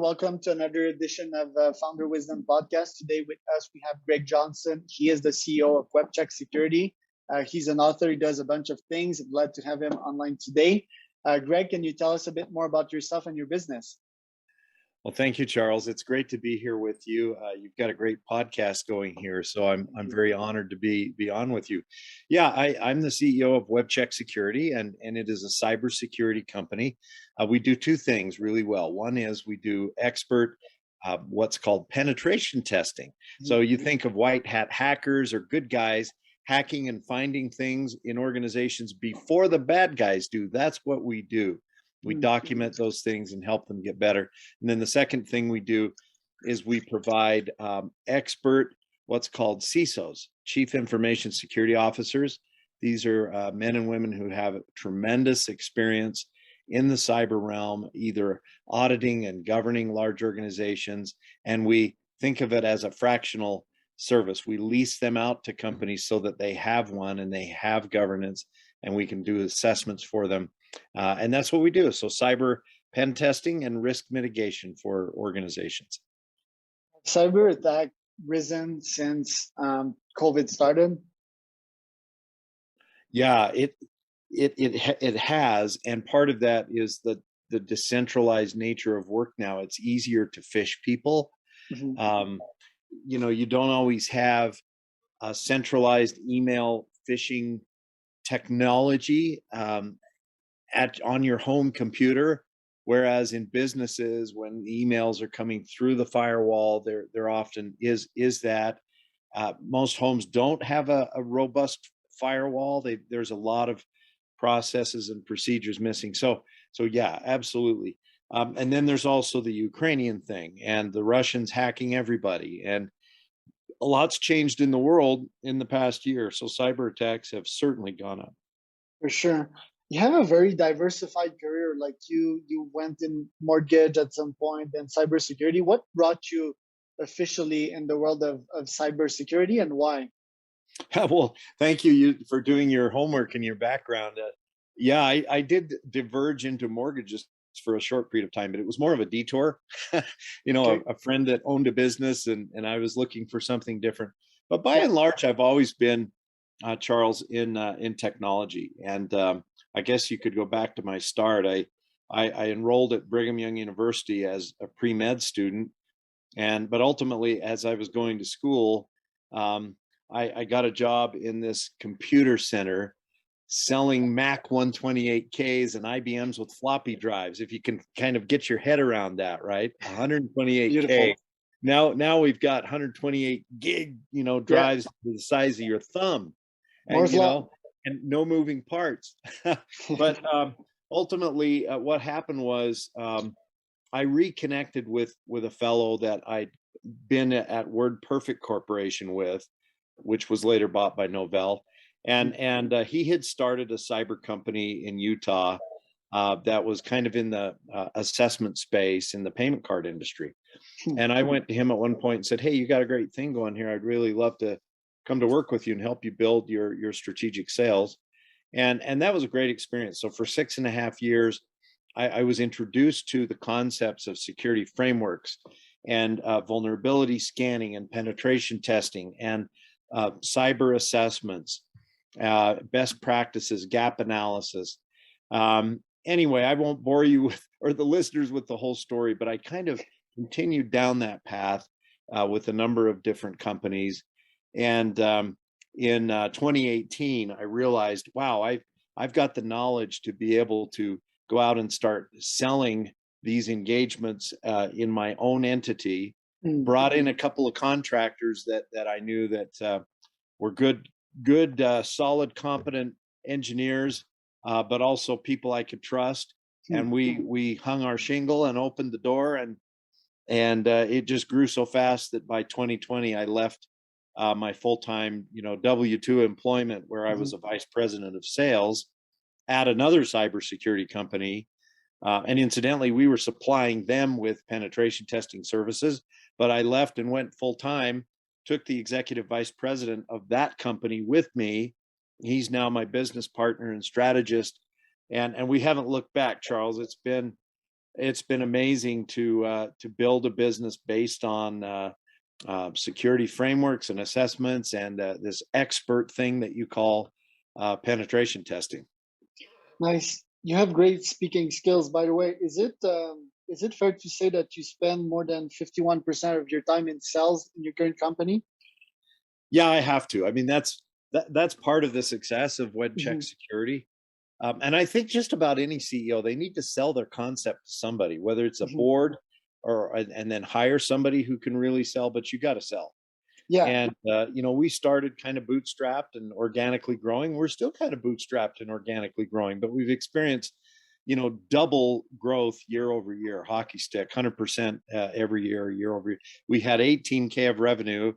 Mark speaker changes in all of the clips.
Speaker 1: welcome to another edition of Founder Wisdom Podcast. Today with us, we have Greg Johnson. He is the CEO of Webcheck Security. He's an author. He does a bunch of things. I'm glad to have him online today. Greg, can you tell us a bit more about yourself and your business?
Speaker 2: Well, thank you, Charles. It's great to be here with you. You've got a great podcast going here, so I'm very honored to be on with you. Yeah, I'm the CEO of Webcheck Security, and it is a cybersecurity company. We do two things really well. One is we do expert what's called penetration testing. So you think of white hat hackers or good guys hacking and finding things in organizations before the bad guys do. That's what we do. We document those things and help them get better. And then the second thing we do is we provide expert, what's called CISOs, Chief Information Security Officers. These are men and women who have tremendous experience in the cyber realm, either auditing and governing large organizations. And we think of it as a fractional service. We lease them out to companies so that they have one and they have governance, and we can do assessments for them. And that's what we do. So cyber pen testing and risk mitigation for organizations.
Speaker 1: Cyber attack risen since COVID started?
Speaker 2: Yeah, it has. And part of that is the decentralized nature of work now. It's easier to phish people. You don't always have a centralized email phishing technology on your home computer, whereas in businesses, when emails are coming through the firewall, there often is that. Most homes don't have a robust firewall. There's a lot of processes and procedures missing. So yeah, absolutely. And then there's also the Ukrainian thing and the Russians hacking everybody, and a lot's changed in the world in the past year. So cyber attacks have certainly gone up.
Speaker 1: For sure. You have a very diversified career. Like you went in mortgage at some point, then cybersecurity. What brought you officially in the world of cybersecurity, and why?
Speaker 2: Well, thank you for doing your homework and your background. Yeah, I did diverge into mortgages for a short period of time, but it was more of a detour.
Speaker 1: Okay.
Speaker 2: A friend that owned a business, and I was looking for something different. But by and large, I've always been, Charles, in technology. And I guess you could go back to my start. I enrolled at Brigham Young University as a pre-med student, but ultimately, as I was going to school, I got a job in this computer center selling Mac 128Ks and IBMs with floppy drives. If you can kind of get your head around that, right? 128K.
Speaker 1: Beautiful.
Speaker 2: Now we've got 128 gig, drives the size of your thumb, and and no moving parts. But ultimately, what happened was I reconnected with a fellow that I'd been at WordPerfect Corporation with, which was later bought by Novell. And he had started a cyber company in Utah that was kind of in the assessment space in the payment card industry. And I went to him at one point and said, "Hey, you got a great thing going here. I'd really love to come to work with you and help you build your strategic sales." And that was a great experience. So for 6.5 years, I was introduced to the concepts of security frameworks and vulnerability scanning and penetration testing and cyber assessments, best practices, gap analysis. Anyway, I won't bore you with, or the listeners, with the whole story, but I kind of continued down that path with a number of different companies. And in 2018, I realized, wow, I've got the knowledge to be able to go out and start selling these engagements in my own entity. Brought in a couple of contractors that I knew that were good, solid, competent engineers, but also people I could trust. And we hung our shingle and opened the door, and it just grew so fast that by 2020 I left my full-time, W-2 employment, where I was a vice president of sales at another cybersecurity company. And incidentally, we were supplying them with penetration testing services, but I left and went full-time, took the executive vice president of that company with me. He's now my business partner and strategist. And we haven't looked back, Charles. It's been It's been amazing to build a business based on security frameworks and assessments and this expert thing that you call penetration testing.
Speaker 1: Nice. You have great speaking skills, by the way. Is it fair to say that you spend more than 51% of your time in sales in your current company?
Speaker 2: Yeah, I have to. I mean, that's part of the success of Webcheck
Speaker 1: Hmm.
Speaker 2: Security. And I think just about any CEO, they need to sell their concept to somebody, whether it's a
Speaker 1: Hmm.
Speaker 2: board or and then hire somebody who can really sell. But you got to sell.
Speaker 1: Yeah.
Speaker 2: And we started kind of bootstrapped and organically growing. We're still kind of bootstrapped and organically growing, but we've experienced double growth year over year, hockey stick, 100% every year over year. We had 18K of revenue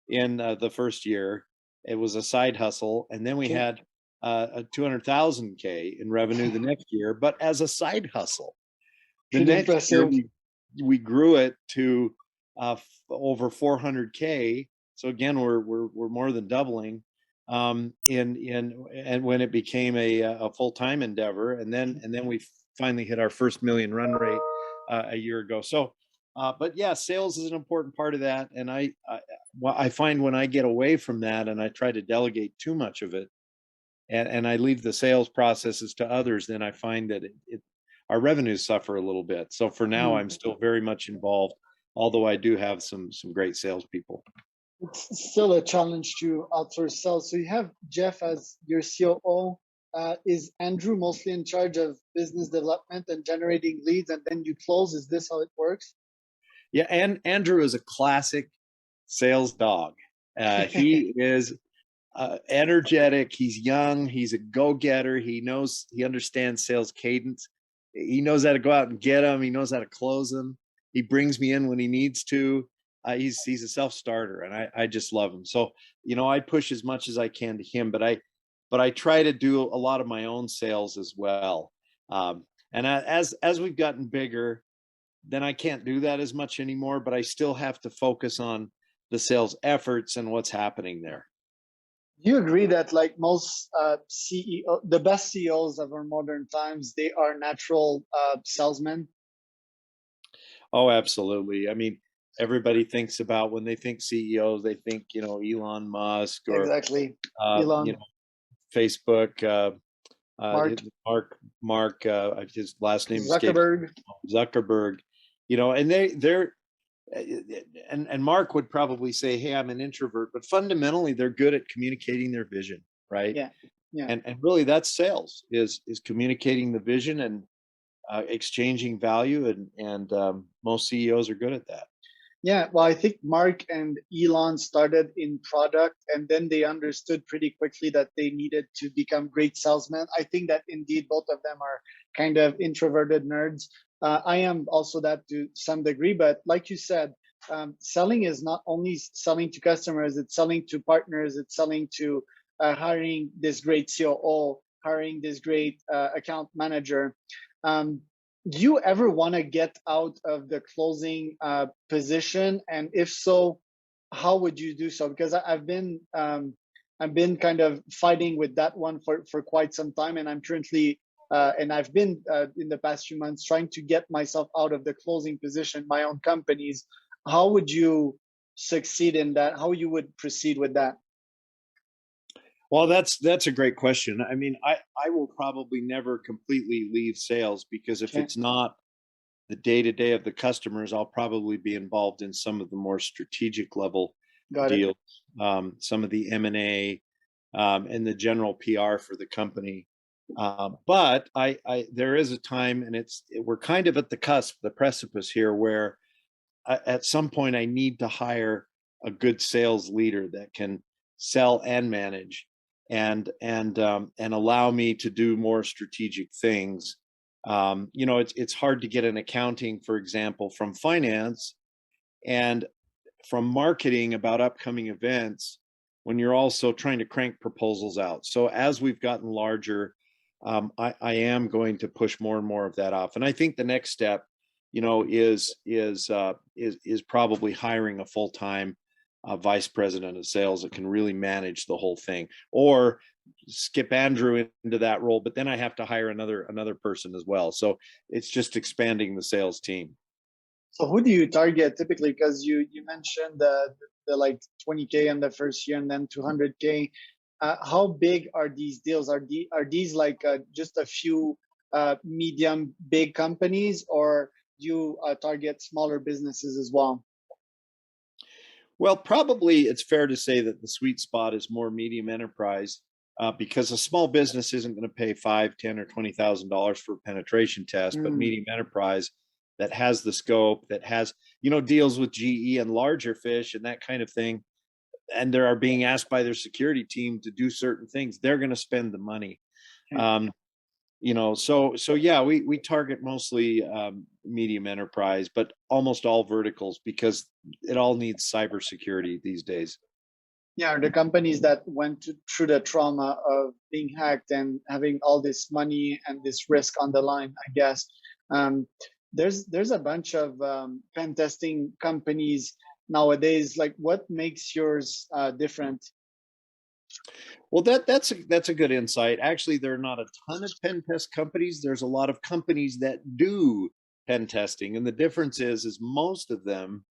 Speaker 2: in the first year. It was a side hustle, and then we
Speaker 1: Okay.
Speaker 2: had a 200,000K in revenue the next year, but as a side hustle. The
Speaker 1: Pretty
Speaker 2: next year,
Speaker 1: impressive.
Speaker 2: we grew it to over 400K. So again, we're more than doubling in and when it became a full time endeavor, and then we finally hit our first million run rate a year ago. So, but yeah, sales is an important part of that, and I find when I get away from that and I try to delegate too much of it, and I leave the sales processes to others, then I find that our revenues suffer a little bit. So for now,
Speaker 1: Mhm.
Speaker 2: I'm still very much involved, although I do have some great salespeople.
Speaker 1: It's still a challenge to outsource sales. So you have Jeff as your COO. Is Andrew mostly in charge of business development and generating leads, and then you close? Is this how it works?
Speaker 2: Yeah, and Andrew is a classic sales dog. He is energetic. He's young. He's a go-getter. He understands sales cadence. He knows how to go out and get them. He knows how to close them. He brings me in when he needs to. He's a self-starter, and I just love him. So I push as much as I can to him, but I try to do a lot of my own sales as well. And as we've gotten bigger, then I can't do that as much anymore. But I still have to focus on the sales efforts and what's happening there.
Speaker 1: Do you agree that like most CEO, the best CEOs of our modern times, they are natural salesmen?
Speaker 2: Oh, absolutely. I mean, everybody thinks about when they think CEOs, they think, Elon Musk or,
Speaker 1: Exactly.
Speaker 2: uh, you
Speaker 1: Elon,
Speaker 2: know, Facebook,
Speaker 1: Mark
Speaker 2: Mark, his last name escapes
Speaker 1: Zuckerberg.
Speaker 2: Zuckerberg, and they're, uh, and Mark would probably say, hey, I'm an introvert, but fundamentally they're good at communicating their vision. Right.
Speaker 1: Yeah, yeah.
Speaker 2: And really that's sales is communicating the vision and exchanging value. And most CEOs are good at that.
Speaker 1: Yeah, well, I think Mark and Elon started in product and then they understood pretty quickly that they needed to become great salesmen. I think that indeed both of them are kind of introverted nerds. I am also that to some degree, but like you said, selling is not only selling to customers, it's selling to partners, it's selling to hiring this great COO, hiring this great account manager. Um, do you ever want to get out of the closing position, and if so, how would you do so? Because I've been kind of fighting with that one for quite some time, and I'm currently and I've been in the past few months trying to get myself out of the closing position, my own companies. How would you succeed in that? How you would proceed with that?
Speaker 2: Well, that's a great question. I mean, I will probably never completely leave sales, because if
Speaker 1: Okay,
Speaker 2: it's not the day to day of the customers, I'll probably be involved in some of the more strategic level
Speaker 1: got it.
Speaker 2: deals, some of the M&A, and the general PR for the company. But there is a time, and we're kind of at the cusp, the precipice here, where at some point I need to hire a good sales leader that can sell and manage, and allow me to do more strategic things. It's hard to get an accounting, for example, from finance and from marketing about upcoming events when you're also trying to crank proposals out. So as we've gotten larger, I am going to push more and more of that off. And I think the next step, is probably hiring a full time vice president of sales that can really manage the whole thing, or skip Andrew into that role, but then I have to hire another person as well. So it's just expanding the sales team.
Speaker 1: So who do you target typically? Because you mentioned the like 20K in the first year and then 200K. How big are these deals? Are these like just a few medium big companies, or do you target smaller businesses as well?
Speaker 2: Well, probably it's fair to say that the sweet spot is more medium enterprise, because a small business isn't going to pay $5, 10, or $20,000 for a penetration test, but
Speaker 1: Mm,
Speaker 2: medium enterprise that has the scope, that has, deals with GE and larger fish and that kind of thing, and they are being asked by their security team to do certain things, they're going to spend the money.
Speaker 1: okay.
Speaker 2: Um, so yeah, we target mostly medium enterprise, but almost all verticals, because it all needs cybersecurity these days.
Speaker 1: Yeah, the companies that through the trauma of being hacked and having all this money and this risk on the line, I guess. Um, there's a bunch of pen testing companies nowadays. Like, what makes yours different?
Speaker 2: Well, that's a good insight. Actually, there are not a ton of pen test companies. There's a lot of companies that do pen testing, and the difference is most of them,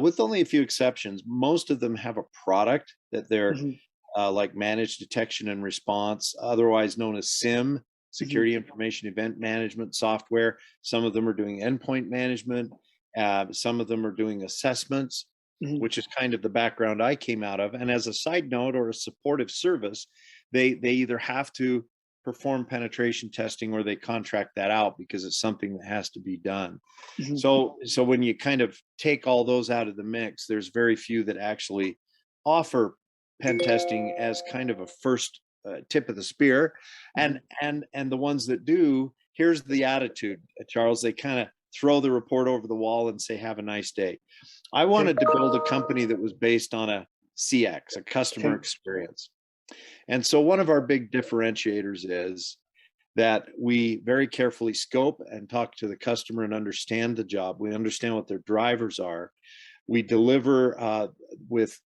Speaker 2: with only a few exceptions, most of them have a product that they're
Speaker 1: Hmm.
Speaker 2: like managed detection and response, otherwise known as SIM,
Speaker 1: Hmm.
Speaker 2: security information event management software. Some of them are doing endpoint management. Some of them are doing assessments,
Speaker 1: Hmm.
Speaker 2: which is kind of the background I came out of. And as a side note or a supportive service, they either have to perform penetration testing or they contract that out because it's something that has to be done.
Speaker 1: Hmm.
Speaker 2: So when you kind of take all those out of the mix, there's very few that actually offer pen testing as kind of a first tip of the spear,
Speaker 1: Hmm.
Speaker 2: and the ones that do, here's the attitude, Charles. They kind of throw the report over the wall and say, "Have a nice day." I
Speaker 1: Okay.
Speaker 2: wanted to build a company that was based on a CX, a customer
Speaker 1: Okay.
Speaker 2: experience, and so one of our big differentiators is that we very carefully scope and talk to the customer and understand the job. We understand what their drivers are. We deliver with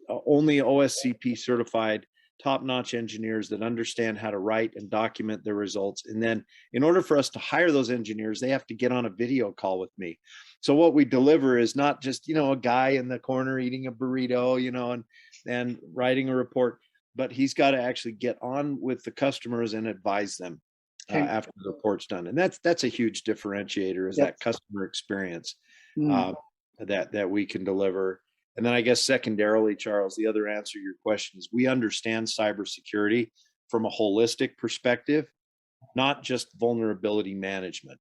Speaker 2: only OSCP certified top-notch engineers that understand how to write and document their results. And then in order for us to hire those engineers, they have to get on a video call with me. So what we deliver is not just, a guy in the corner eating a burrito, and writing a report, but he's got to actually get on with the customers and advise them
Speaker 1: Okay.
Speaker 2: after the report's done. And that's a huge differentiator, is
Speaker 1: Yep.
Speaker 2: that customer experience
Speaker 1: Mm.
Speaker 2: uh, that we can deliver. And then I guess secondarily, Charles, the other answer to your question is we understand cybersecurity from a holistic perspective, not just vulnerability management.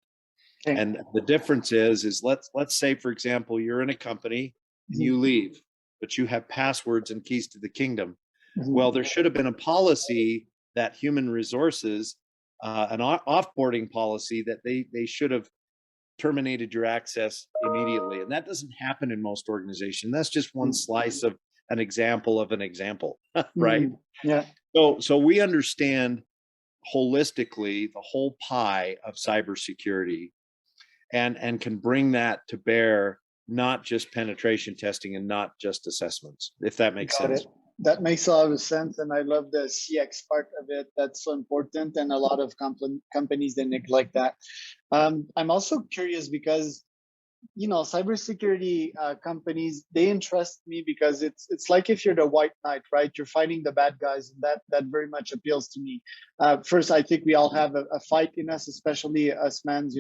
Speaker 1: Okay.
Speaker 2: And the difference is let's say, for example, you're in a company and
Speaker 1: Hmm.
Speaker 2: you leave, but you have passwords and keys to the kingdom.
Speaker 1: Hmm.
Speaker 2: Well, there should have been a policy that human resources, an offboarding policy, that they should have terminated your access immediately. And that doesn't happen in most organizations. That's just one slice of an example, right?
Speaker 1: Mm. Yeah.
Speaker 2: So we understand holistically the whole pie of cybersecurity, and can bring that to bear, not just penetration testing and not just assessments, if that makes
Speaker 1: Got
Speaker 2: sense.
Speaker 1: it. That makes a lot of sense, and I love the CX part of it. That's so important, and a lot of companies they neglect that. I'm also curious because cybersecurity companies, they interest me because it's like if you're the white knight, right? You're fighting the bad guys, and that very much appeals to me. First, I think we all have a fight in us, especially us men's.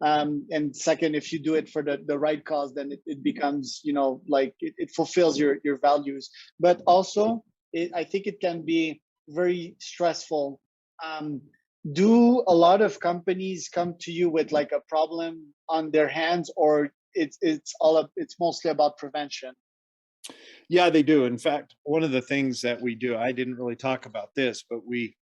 Speaker 1: And second, if you do it for the right cause, then it becomes, like it fulfills your values. But also, I think it can be very stressful. Um, do a lot of companies come to you with like a problem on their hands, or it's mostly about prevention?
Speaker 2: Yeah, they do. In fact, one of the things that we do, I didn't really talk about this, but we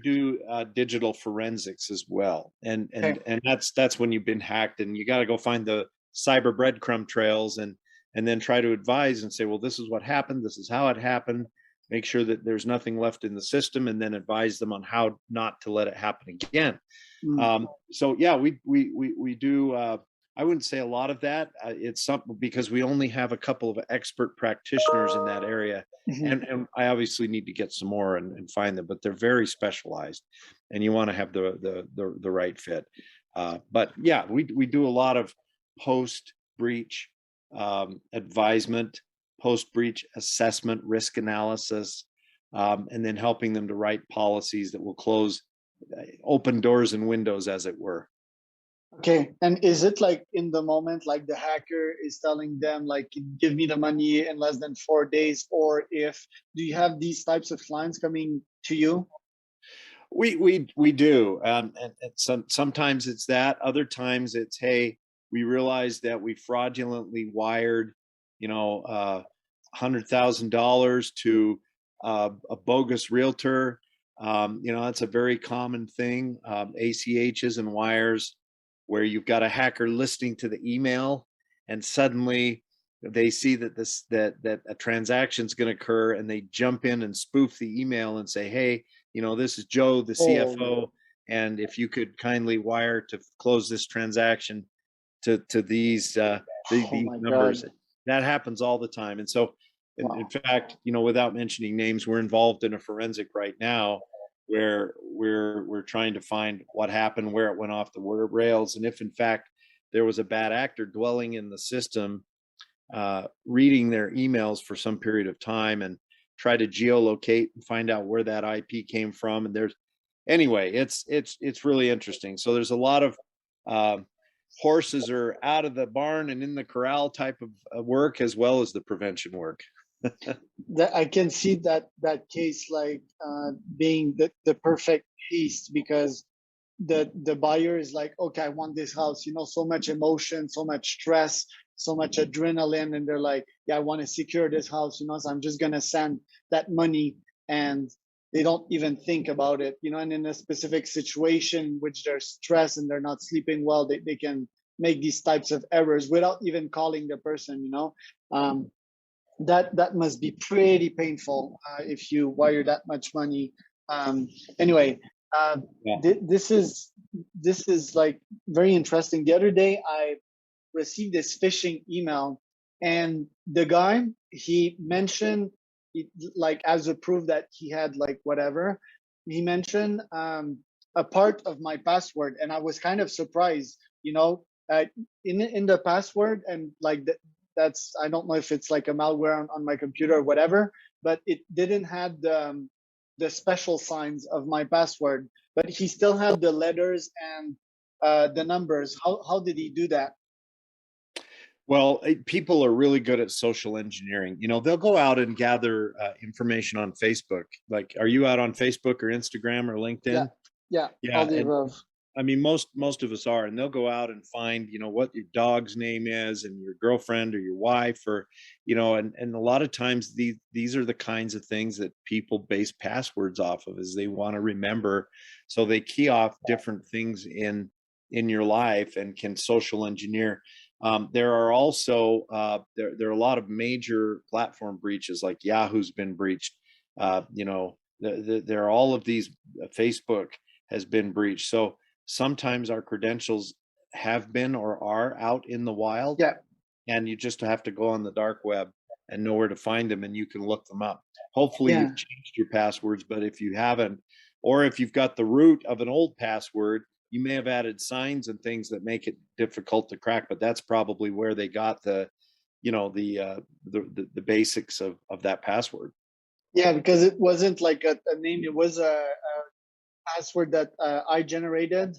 Speaker 2: do digital forensics as well, and
Speaker 1: Okay.
Speaker 2: and and that's when you've been hacked, and you got to go find the cyber breadcrumb trails, and then try to advise and say, well, this is what happened, this is how it happened, make sure that there's nothing left in the system, and then advise them on how not to let it happen again.
Speaker 1: Mm.
Speaker 2: So yeah, we do I wouldn't say a lot of that. It's something because we only have a couple of expert practitioners in that area,
Speaker 1: Mhm.
Speaker 2: and I obviously need to get some more and find them, but they're very specialized, and you want to have the right fit. But yeah, we do a lot of post breach advisement, post breach assessment, risk analysis, and then helping them to write policies that will close open doors and windows, as it were.
Speaker 1: Okay. And is it like in the moment, like the hacker is telling them, like, give me the money in less than 4 days? Or if, do you have these types of clients coming to you?
Speaker 2: We do, and sometimes it's that. Other times it's, hey, we realize that we fraudulently wired, $100,000 to a bogus realtor. That's a very common thing. ACHs and wires, where you've got a hacker listening to the email, and suddenly they see that a transaction is going to occur, and they jump in and spoof the email and say, hey, this is Joe, the
Speaker 1: Oh,
Speaker 2: CFO, and if you could kindly wire to close this transaction to
Speaker 1: oh
Speaker 2: these
Speaker 1: my
Speaker 2: numbers.
Speaker 1: God.
Speaker 2: That happens all the time. And so, in
Speaker 1: Wow.
Speaker 2: fact, without mentioning names, we're involved in a forensic right now where we're trying to find what happened, where it went off the rails, and if in fact there was a bad actor dwelling in the system, reading their emails for some period of time, and try to geolocate and find out where that IP came from. And anyway, it's really interesting. So there's a lot of um, horses are out of the barn and in the corral type of work, as well as the prevention work.
Speaker 1: That I can see that case like being the perfect case, because the buyer is like, okay, I want this house, so much emotion, so much stress, so much adrenaline, and they're like, yeah, I want to secure this house, so I'm just gonna send that money, and they don't even think about it, and in a specific situation which they're stressed and they're not sleeping well, they can make these types of errors without even calling the person. um, that must be pretty painful if you wire that much money. Anyway, uh,
Speaker 2: Yeah.
Speaker 1: this is like very interesting. The other day, I received this phishing email, and the guy, he mentioned like, as a proof that he had like whatever, he mentioned a part of my password, and I was kind of surprised, in the password, and like that's, I don't know if it's like a malware on my computer or whatever, but it didn't have the special signs of my password, but he still had the letters and the numbers. How did he do that?
Speaker 2: Well, people are really good at social engineering. They'll go out and gather information on Facebook. Like, are you out on Facebook or Instagram or
Speaker 1: Yeah,
Speaker 2: LinkedIn?
Speaker 1: yeah, all
Speaker 2: Yeah,
Speaker 1: the
Speaker 2: and
Speaker 1: above.
Speaker 2: I mean, most of us are, and they'll go out and find, what your dog's name is, and your girlfriend or your wife, or, and a lot of times these are the kinds of things that people base passwords off of, is they want to remember, so they key off different things in your life and can social engineer. There are also there are a lot of major platform breaches, like Yahoo's been breached. There are all of these. Facebook has been breached. So sometimes our credentials have been or are out in the wild,
Speaker 1: Yeah,
Speaker 2: and you just have to go on the dark web and know where to find them, and you can look them up. Hopefully
Speaker 1: yeah,
Speaker 2: you've changed your passwords, but if you haven't, or if you've got the root of an old password, you may have added signs and things that make it difficult to crack, but that's probably where they got the basics of that password.
Speaker 1: yeah. Because it wasn't like a name; it was a password that I generated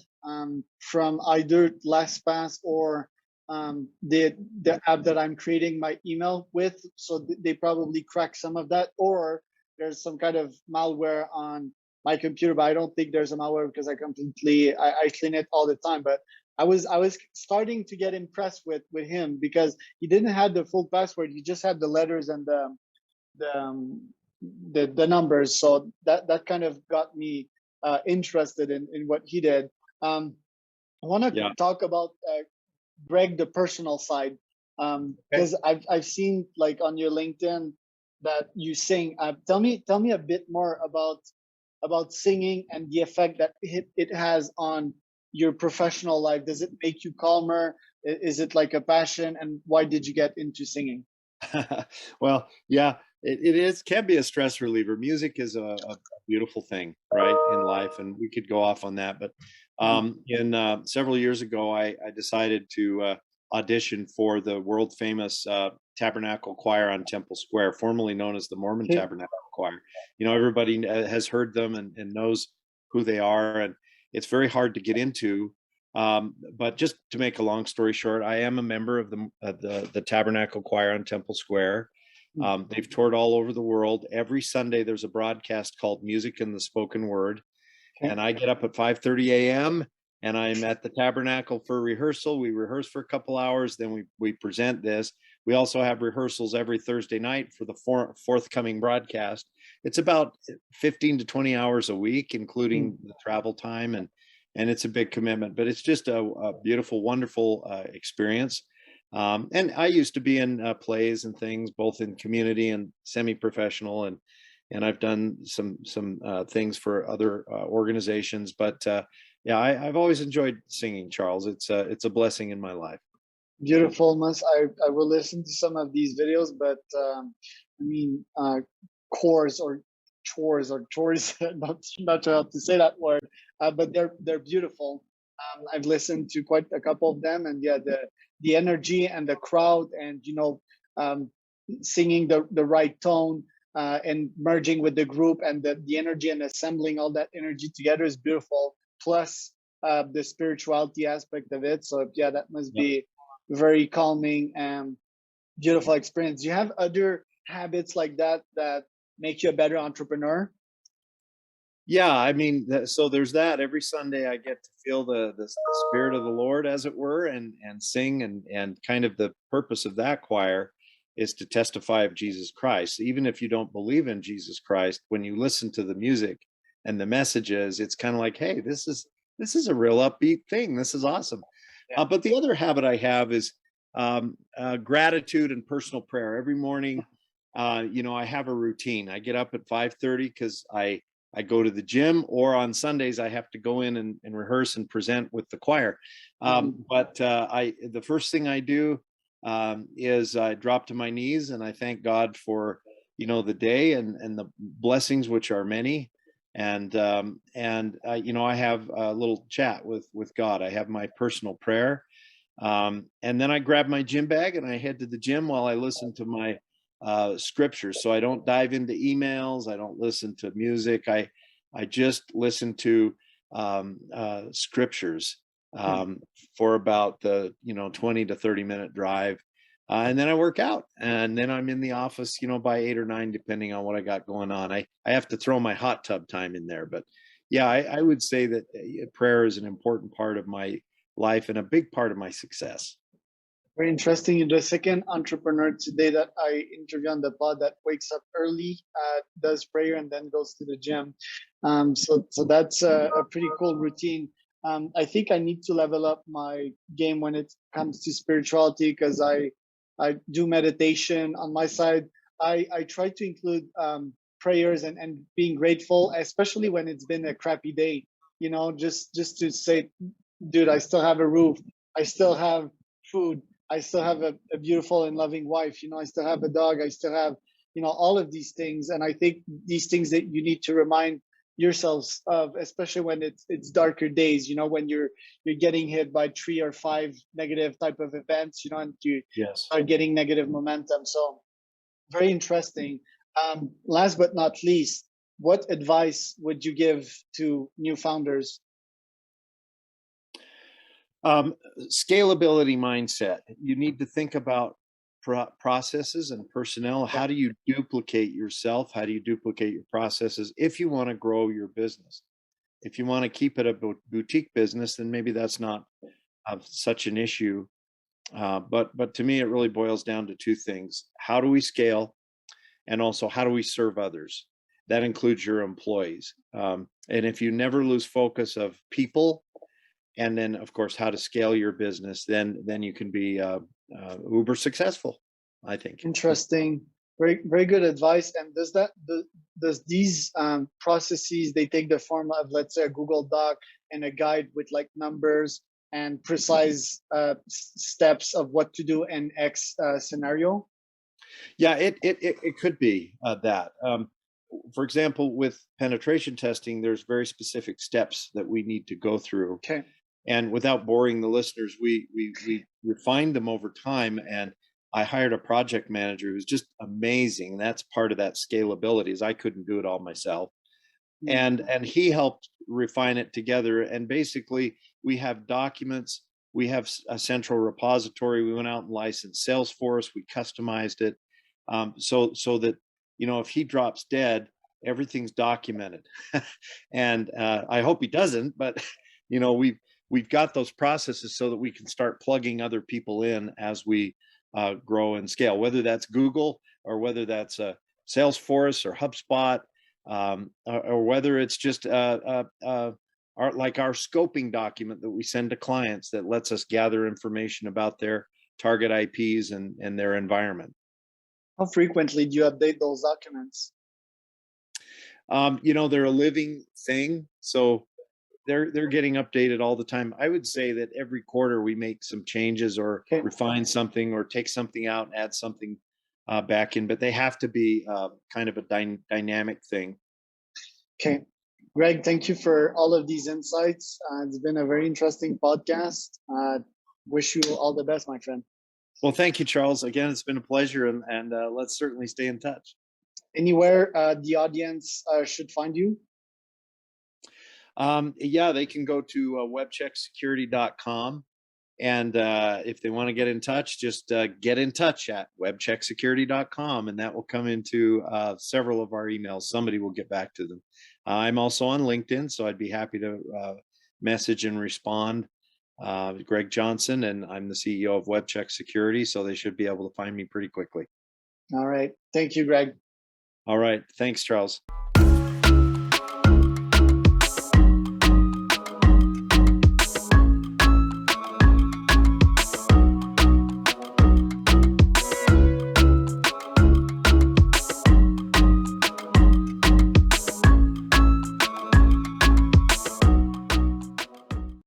Speaker 1: from either LastPass or the app that I'm creating my email with. So they probably crack some of that, or there's some kind of malware on my computer. But I don't think there's a malware, because I clean it all the time. But I was starting to get impressed with him, because he didn't have the full password. He just had the letters and the the numbers. So that kind of got me interested in what he did. I want to
Speaker 2: Yeah.
Speaker 1: talk about Greg, the personal side,
Speaker 2: Okay.
Speaker 1: because I've seen like on your LinkedIn that you sing. Tell me a bit more about singing and the effect that it has on your professional life. Does it make you calmer? Is it like a passion? And why did you get into singing?
Speaker 2: Well, yeah, it is can be a stress reliever. Music is a beautiful thing, right, in life, and we could go off on that. But
Speaker 1: Mhm.
Speaker 2: in several years ago, I decided to audition for the world famous Tabernacle Choir on Temple Square, formerly known as the Mormon
Speaker 1: Okay.
Speaker 2: Tabernacle Choir. You know, everybody has heard them and knows who they are, and it's very hard to get into. But just to make a long story short, I am a member of the Tabernacle Choir on Temple Square.
Speaker 1: Mm.
Speaker 2: They've toured all over the world. Every Sunday, there's a broadcast called Music and the Spoken Word,
Speaker 1: Okay.
Speaker 2: and I get up at 5:30 a.m. and I'm at the Tabernacle for rehearsal. We rehearse for a couple hours, then we present this. We also have rehearsals every Thursday night for the forthcoming broadcast. It's about 15 to 20 hours a week, including
Speaker 1: Mm.
Speaker 2: the travel time, and it's a big commitment. But it's just a beautiful, wonderful experience. And I used to be in plays and things, both in community and semi-professional, and I've done some things for other organizations. But yeah, I've always enjoyed singing, Charles. It's a blessing in my life.
Speaker 1: Beautiful, Mas. I will listen to some of these videos, but I mean, chores or chores. Not sure how to say that word, but they're beautiful. I've listened to quite a couple of them, and yeah, the energy and the crowd, and um, singing the right tone, and merging with the group, and the energy and assembling all that energy together is beautiful. Plus, the spirituality aspect of it. So yeah, that must
Speaker 2: Yep.
Speaker 1: be very calming and beautiful experience. Do you have other habits like that that make you a better entrepreneur?
Speaker 2: Yeah, I mean, so there's that. Every Sunday, I get to feel the spirit of the Lord, as it were, and sing, and kind of the purpose of that choir is to testify of Jesus Christ. Even if you don't believe in Jesus Christ, when you listen to the music and the messages, it's kind of like, hey, this is a real upbeat thing. This is awesome.
Speaker 1: Yeah.
Speaker 2: But the other habit I have is gratitude and personal prayer. Every morning, I have a routine. I get up at 5:30 because I go to the gym, or on Sundays I have to go in and rehearse and present with the choir.
Speaker 1: Mhm.
Speaker 2: But the first thing I do is I drop to my knees and I thank God for the day and the blessings, which are many. And I have a little chat with God. I have my personal prayer, and then I grab my gym bag and I head to the gym while I listen to my scriptures. So I don't dive into emails. I don't listen to music. I just listen to scriptures
Speaker 1: Hmm.
Speaker 2: for about the 20 to 30 minute drive. And then I work out, and then I'm in the office, by 8 or 9, depending on what I got going on. I have to throw my hot tub time in there, but yeah, I would say that prayer is an important part of my life and a big part of my success.
Speaker 1: Very interesting. You're the second entrepreneur today that I interview on the pod that wakes up early, does prayer, and then goes to the gym. So that's a pretty cool routine. I think I need to level up my game when it comes to spirituality, because I do meditation on my side. I try to include prayers and being grateful, especially when it's been a crappy day. Just to say, dude, I still have a roof. I still have food. I still have a beautiful and loving wife. I still have a dog. I still have, all of these things. And I think these things that you need to remind yourselves of, especially when it's darker days, when you're getting hit by 3 or 5 negative type of events, and you
Speaker 2: Yes.
Speaker 1: are getting negative momentum. So very interesting. Last but not least, what advice would you give to new founders?
Speaker 2: Scalability mindset. You need to think about processes and personnel.
Speaker 1: Yeah.
Speaker 2: How do you duplicate yourself? How do you duplicate your processes if you want to grow your business? If you want to keep it a boutique business, then maybe that's not such an issue. But to me, it really boils down to two things: how do we scale, and also how do we serve others? That includes your employees. And if you never lose focus of people, and then of course how to scale your business, then you can be uber successful, I think.
Speaker 1: Interesting. Very, very good advice. And does these processes, they take the form of, let's say, a Google Doc and a guide with like numbers and precise steps of what to do in X scenario?
Speaker 2: Yeah, it could be that. For example, with penetration testing, there's very specific steps that we need to go through.
Speaker 1: Okay.
Speaker 2: And without boring the listeners, we refined them over time. And I hired a project manager who's just amazing. That's part of that scalability, is I couldn't do it all myself. And he helped refine it together. And basically, we have documents, we have a central repository. We went out and licensed Salesforce. We customized it, so that, if he drops dead, everything's documented. And I hope he doesn't, but we've got those processes so that we can start plugging other people in as we grow and scale, whether that's Google or whether that's Salesforce or HubSpot, or whether it's just our scoping document that we send to clients that lets us gather information about their target IPs and their environment.
Speaker 1: How frequently do you update those documents?
Speaker 2: They're a living thing, so they're getting updated all the time. I would say that every quarter we make some changes or refine something or take something out and add something back in, but they have to be kind of a dynamic thing.
Speaker 1: Okay. Greg, thank you for all of these insights. It's been a very interesting podcast. Wish you all the best, my friend.
Speaker 2: Well, thank you, Charles. Again, it's been a pleasure, and let's certainly stay in touch.
Speaker 1: Anywhere the audience should find you?
Speaker 2: Yeah, they can go to webchecksecurity.com. And if they want to get in touch, just get in touch at webchecksecurity.com, and that will come into several of our emails. Somebody will get back to them. I'm also on LinkedIn, so I'd be happy to message and respond. Greg Johnson, and I'm the CEO of Webcheck Security, so they should be able to find me pretty quickly.
Speaker 1: All right. Thank you, Greg.
Speaker 2: All right. Thanks, Charles.